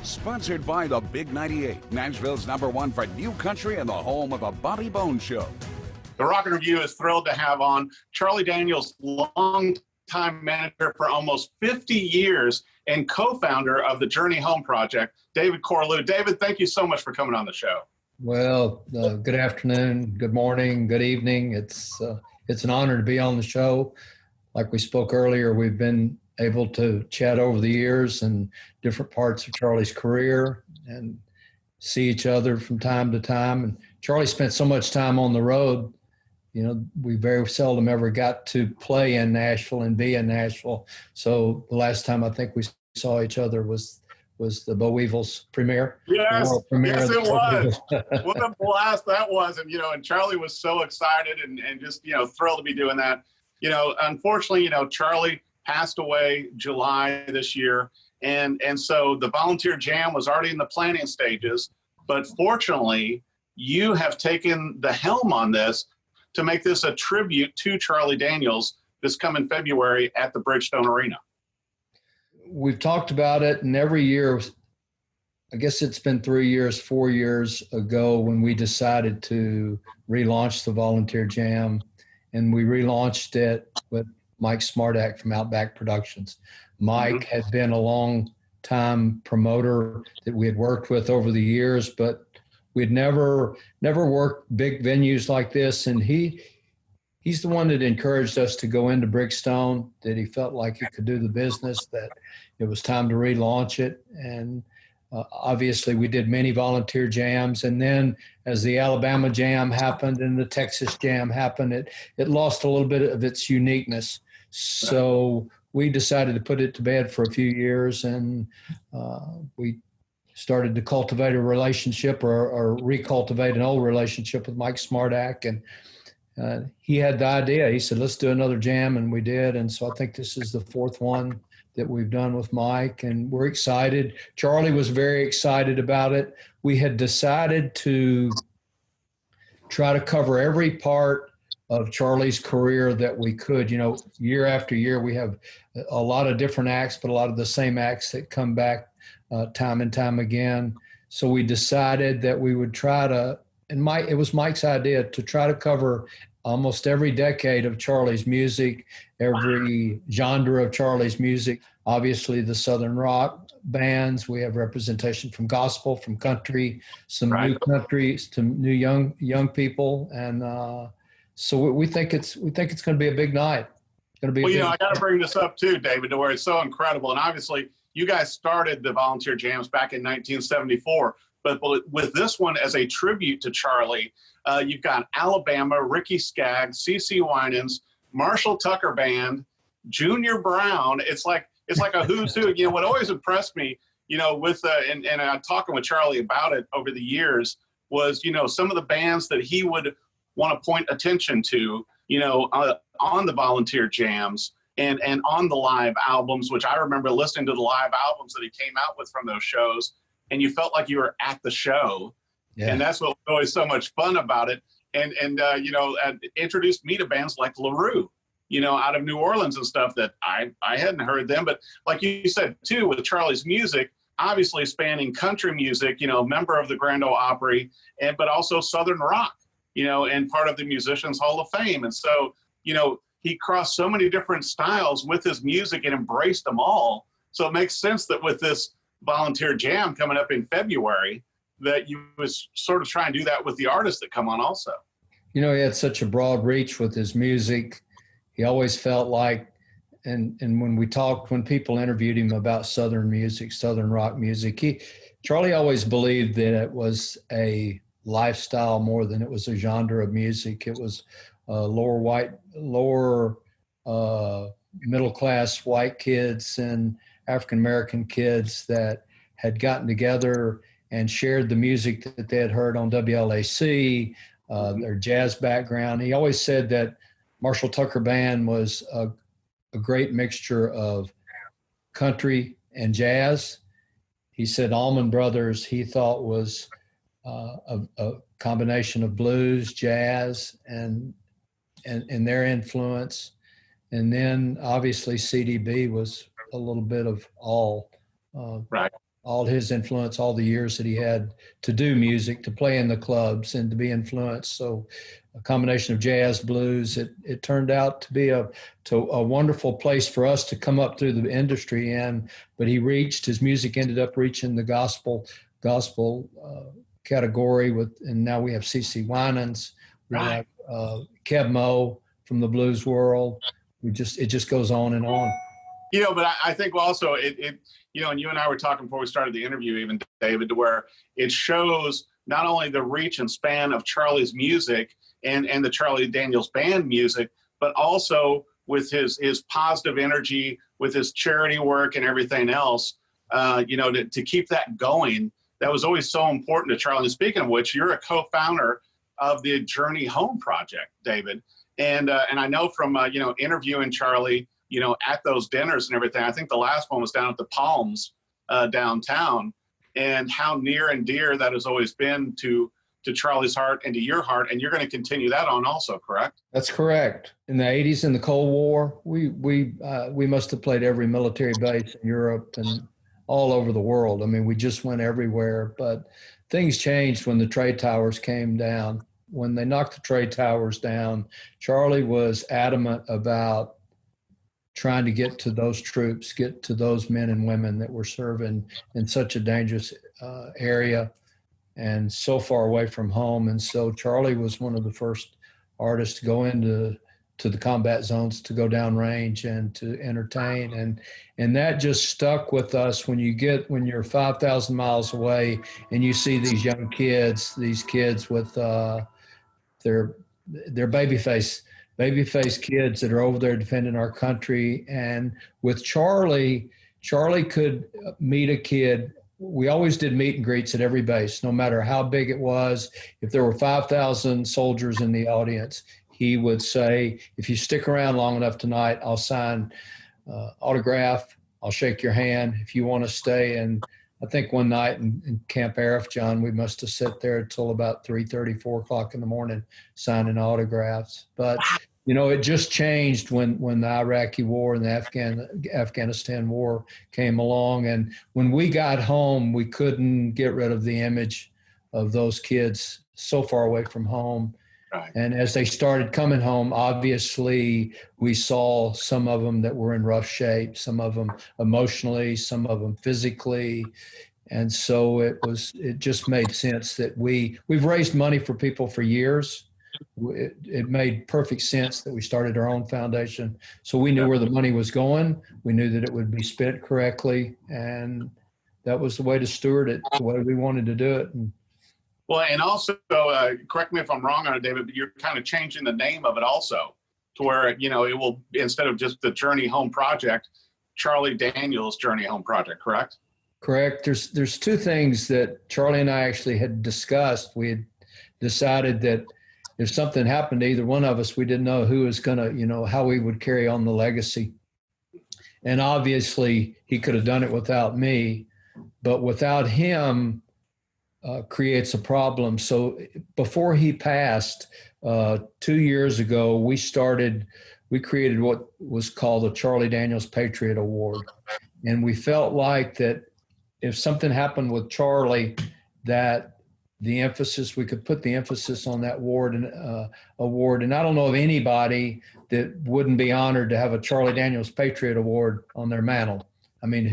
Sponsored by the Big 98, Nashville's #1 for new country and the home of the Bobby Bones Show. The Rocket Review is thrilled to have on Charlie Daniels, longtime manager for almost 50 years and co-founder of the Journey Home Project, David Corlew. David, thank you so much for coming on the show. Well, good afternoon, good morning, good evening. It's an honor to be on the show. Like we spoke earlier, we've been able to chat over the years and different parts of Charlie's career and see each other from time to time. And Charlie spent so much time on the road. You know, we very seldom ever got to play in Nashville and be in Nashville. So the last time I think we saw each other was the Bo Weevil's premiere. Yes, yes, it was. What a blast that was. And, and Charlie was so excited and just, thrilled to be doing that. Unfortunately, Charlie passed away July this year. And so the volunteer jam was already in the planning stages. But fortunately, you have taken the helm on this to make this a tribute to Charlie Daniels this coming February at the Bridgestone Arena. We've talked about it, and every year, I guess it's been 4 years ago when we decided to relaunch the Volunteer Jam, and we relaunched it with Mike Smartack from Outback Productions. Mike had been a long-time promoter that we had worked with over the years, but we'd never worked big venues like this, and he's the one that encouraged us to go into Bridgestone, that he felt like he could do the business, that it was time to relaunch it. And obviously we did many volunteer jams. And then as the Alabama jam happened and the Texas jam happened, it lost a little bit of its uniqueness. So we decided to put it to bed for a few years, and we started to cultivate a relationship or recultivate an old relationship with Mike Smartack. And he had the idea. He said, let's do another jam, and we did. And so I think this is the fourth one that we've done with Mike, and we're excited. Charlie was very excited about it. We had decided to try to cover every part of Charlie's career that we could. Year after year, we have a lot of different acts, but a lot of the same acts that come back time and time again. So we decided that we would try to, and it was Mike's idea to try to cover almost every decade of Charlie's music, every genre of Charlie's music. Obviously, the Southern rock bands. We have representation from gospel, from country, some new countries, to new young people, and so we think it's going to be a big night. It's going to be. I got to bring this up too, David, to where it's so incredible. And obviously, you guys started the volunteer jams back in 1974, but with this one as a tribute to Charlie, you've got Alabama, Ricky Skaggs, Cece Winans, Marshall Tucker Band, Junior Brown. It's like a who's who. What always impressed me, with and I'm talking with Charlie about it over the years, was some of the bands that he would want to point attention to, on the volunteer jams and on the live albums, which I remember listening to the live albums that he came out with from those shows, and you felt like you were at the show. Yeah. And that's what was always so much fun about it. And introduced me to bands like LaRue, out of New Orleans and stuff that I hadn't heard them. But like you said, too, with Charlie's music, obviously spanning country music, member of the Grand Ole Opry, but also Southern rock, and part of the Musicians Hall of Fame. And so, he crossed so many different styles with his music and embraced them all. So it makes sense that with this volunteer jam coming up in February, that you was sort of trying to do that with the artists that come on also. He had such a broad reach with his music. He always felt like, and when people interviewed him about Southern music, Southern rock music, Charlie always believed that it was a lifestyle more than it was a genre of music. It was lower middle class white kids and African American kids that had gotten together and shared the music that they had heard on WLAC, their jazz background. He always said that Marshall Tucker Band was a great mixture of country and jazz. He said Allman Brothers he thought was a combination of blues, jazz, and their influence. And then obviously CDB was a little bit of all. Right. all his influence, all the years that he had to do music, to play in the clubs and to be influenced. So a combination of jazz, blues, it turned out to be a wonderful place for us to come up through the industry in. But his music ended up reaching the gospel category and now we have Cece Winans, we Right. have Keb Mo from the blues world. It just goes on and on. But I think also and you and I were talking before we started the interview, even David, to where it shows not only the reach and span of Charlie's music and the Charlie Daniels Band music, but also with his positive energy, with his charity work and everything else, to keep that going. That was always so important to Charlie. And speaking of which, you're a co-founder of the Journey Home Project, David. And I know from, interviewing Charlie, at those dinners and everything. I think the last one was down at the Palms downtown, and how near and dear that has always been to Charlie's heart and to your heart. And you're going to continue that on also, correct? That's correct. In the 80s, in the Cold War, we must have played every military base in Europe and all over the world. I mean, we just went everywhere. But things changed when the trade towers came down. When they knocked the trade towers down, Charlie was adamant about trying to get to those troops, get to those men and women that were serving in such a dangerous area and so far away from home. And so Charlie was one of the first artists to go into the combat zones, to go downrange and to entertain. And that just stuck with us when you're 5,000 miles away and you see these young kids, with their baby-faced kids that are over there defending our country. And with Charlie could meet a kid. We always did meet and greets at every base, no matter how big it was. If there were 5,000 soldiers in the audience, he would say, if you stick around long enough tonight, I'll sign autograph, I'll shake your hand if you want to stay. And I think one night in Camp Arif, John, we must have sat there until about 3:30, 4 o'clock in the morning signing autographs. But it just changed when the Iraqi war and the Afghanistan war came along. And when we got home, we couldn't get rid of the image of those kids so far away from home. Right. And as they started coming home, obviously we saw some of them that were in rough shape, some of them emotionally, some of them physically. And so it just made sense that we've raised money for people for years. It made perfect sense that we started our own foundation. So we knew where the money was going. We knew that it would be spent correctly. And that was the way to steward it, the way we wanted to do it. Well, and also, correct me if I'm wrong on it, David, but you're kind of changing the name of it also to where, it will, instead of just the Journey Home Project, Charlie Daniels Journey Home Project, correct? Correct. There's two things that Charlie and I actually had discussed. We had decided that if something happened to either one of us, we didn't know who was going to, how we would carry on the legacy. And obviously he could have done it without me, but without him creates a problem. So before he passed 2 years ago, we created what was called the Charlie Daniels Patriot Award. And we felt like that if something happened with Charlie, that we could put the emphasis on that award. And I don't know of anybody that wouldn't be honored to have a Charlie Daniels Patriot Award on their mantle. I mean,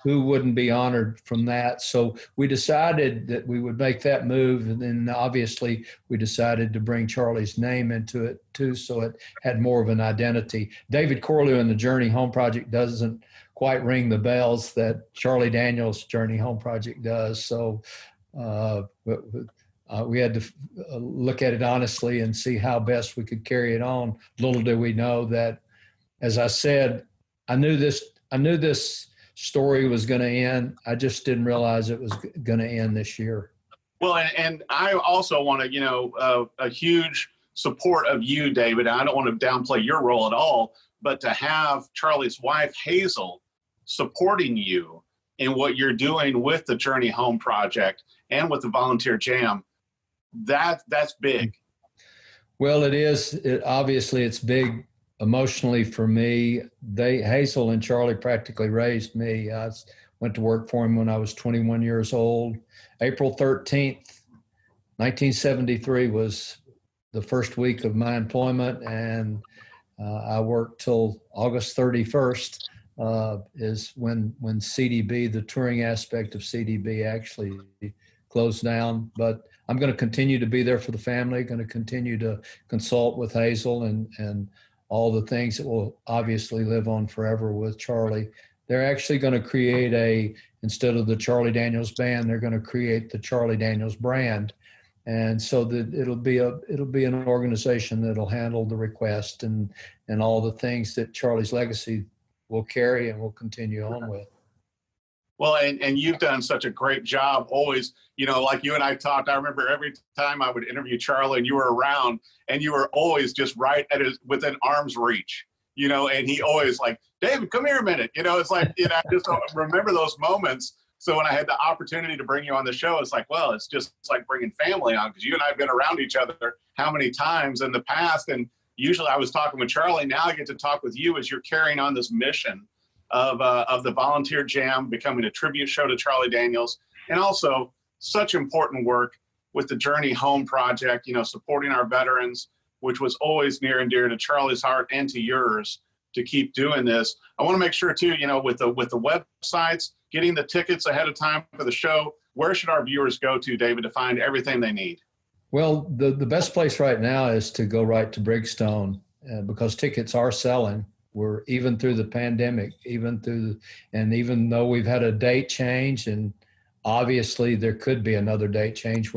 who wouldn't be honored from that? So we decided that we would make that move. And then obviously we decided to bring Charlie's name into it too, so it had more of an identity. David Corlew and the Journey Home Project doesn't quite ring the bells that Charlie Daniels Journey Home Project does. So we had to look at it honestly and see how best we could carry it on. Little did we know that, as I said, I knew this story was going to end. I just didn't realize it was going to end this year. Well, and I also want to, a huge support of you, David. I don't want to downplay your role at all, but to have Charlie's wife, Hazel, supporting you in what you're doing with the Journey Home Project and with the Volunteer Jam, that's big. Well, it is. Obviously, it's big emotionally for me. Hazel and Charlie practically raised me. went to work for him when I was 21 years old. April 13th, 1973 was the first week of my employment, and I worked till August 31st is when CDB, the touring aspect of CDB, actually closed down. But I'm going to continue to be there for the family, going to continue to consult with Hazel and all the things that will obviously live on forever with Charlie. They're actually going to create instead of the Charlie Daniels Band, they're going to create the Charlie Daniels brand. And so that it'll be an organization that'll handle the request and all the things that Charlie's legacy will carry and will continue on with. Well, and you've done such a great job always, like you and I talked. I remember every time I would interview Charlie and you were around, and you were always just right at within arm's reach, and he always like, David, come here a minute. It's like, I just remember those moments. So when I had the opportunity to bring you on the show, it's like, well, it's just like bringing family on, because you and I have been around each other how many times in the past. And usually I was talking with Charlie. Now I get to talk with you as you're carrying on this mission of the Volunteer Jam, becoming a tribute show to Charlie Daniels, and also such important work with the Journey Home Project, supporting our veterans, which was always near and dear to Charlie's heart and to yours to keep doing this. I want to make sure too, with the websites, getting the tickets ahead of time for the show, where should our viewers go to, David, to find everything they need? Well, the best place right now is to go right to Bridgestone because tickets are selling. We're even through the pandemic, and even though we've had a date change, and obviously there could be another date change,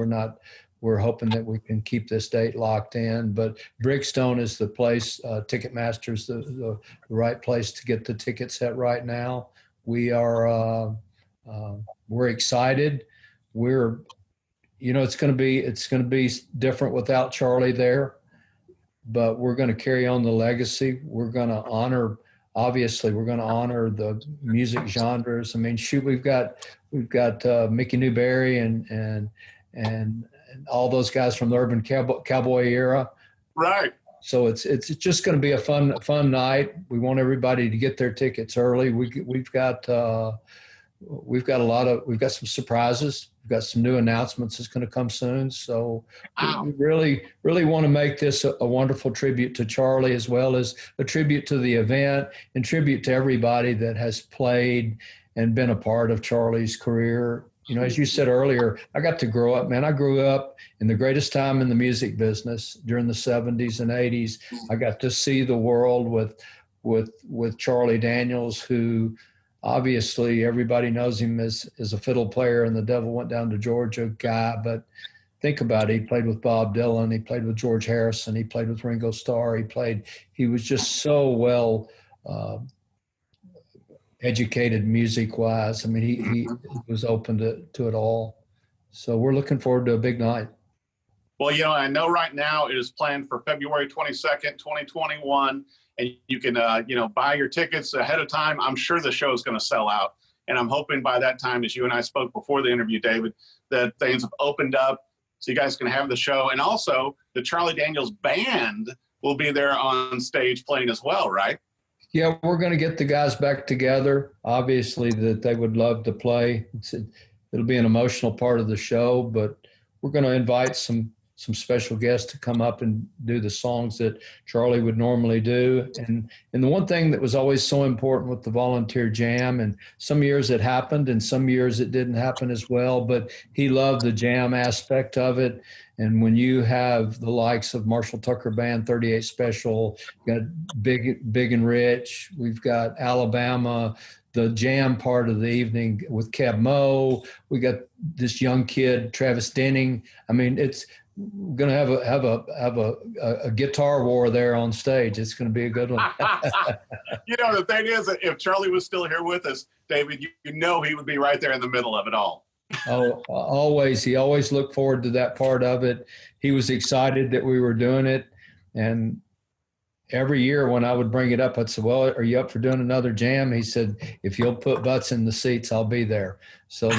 we're hoping that we can keep this date locked in. But Bridgestone is the place. Ticketmaster's the right place to get the tickets at right now. We're excited. It's going to be different without Charlie there, but we're going to carry on the legacy. We're going to honor the music genres. I mean, shoot, we've got Mickey Newberry and all those guys from the urban cowboy era. Right. So it's just going to be a fun night. We want everybody to get their tickets early. We've got some surprises. We've got some new announcements that's going to come soon. So we really want to make this a wonderful tribute to Charlie, as well as a tribute to the event and tribute to everybody that has played and been a part of Charlie's career. As you said earlier, I got to grow up, man. I grew up in the greatest time in the music business during the 70s and 80s. I got to see the world with Charlie Daniels, who obviously everybody knows him as a fiddle player and the Devil Went Down to Georgia guy. But think about it. He played with Bob Dylan. He played with George Harrison. He played with Ringo Starr. He was just so well educated music-wise. I mean, he was open to it all. So we're looking forward to a big night. Well, I know right now it is planned for February 22nd, 2021, and you can, buy your tickets ahead of time. I'm sure the show is going to sell out, and I'm hoping by that time, as you and I spoke before the interview, David, that things have opened up so you guys can have the show. And also the Charlie Daniels Band will be there on stage playing as well, right? Yeah, we're going to get the guys back together. Obviously, that they would love to play. It'll be an emotional part of the show, but we're going to invite some special guests to come up and do the songs that Charlie would normally do. And the one thing that was always so important with the Volunteer Jam, and some years it happened and some years it didn't happen as well, but he loved the jam aspect of it. And when you have the likes of Marshall Tucker Band, 38 Special, got Big and Rich, we've got Alabama, the jam part of the evening with Keb Mo, we got this young kid, Travis Denning. I mean, we're going to have a guitar war there on stage. It's going to be a good one. The thing is, if Charlie was still here with us, David, he would be right there in the middle of it all. Oh, always. He always looked forward to that part of it. He was excited that we were doing it. And every year when I would bring it up, I'd say, well, are you up for doing another jam? He said, if you'll put butts in the seats, I'll be there. So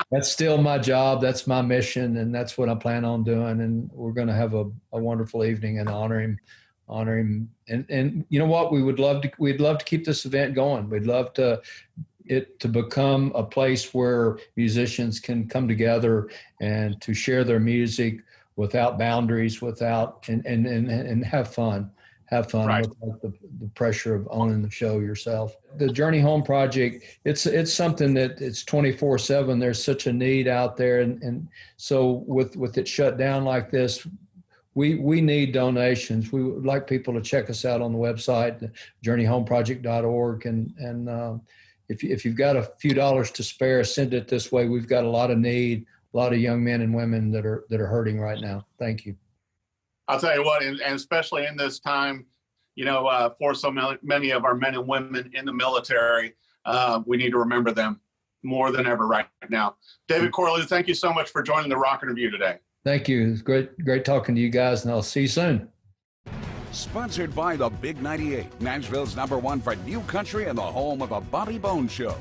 that's still my job. That's my mission. And that's what I plan on doing. And we're going to have a wonderful evening and honor him. And you know what? We'd love to keep this event going. We'd love to it to become a place where musicians can come together and to share their music without boundaries, and have fun. Have fun Right. without the pressure of owning the show yourself. The Journey Home Project, it's something that it's 24/7. There's such a need out there. And so with it shut down like this, we need donations. We would like people to check us out on the website, journeyhomeproject.org. And if you've got a few dollars to spare, send it this way. We've got a lot of need, a lot of young men and women that are hurting right now. Thank you. I'll tell you what, and especially in this time, for so many of our men and women in the military, we need to remember them more than ever right now. David Corlew, thank you so much for joining the Rock Interview today. Thank you. It's great talking to you guys, and I'll see you soon. Sponsored by the Big 98, Nashville's #1 for new country and the home of the Bobby Bones Show.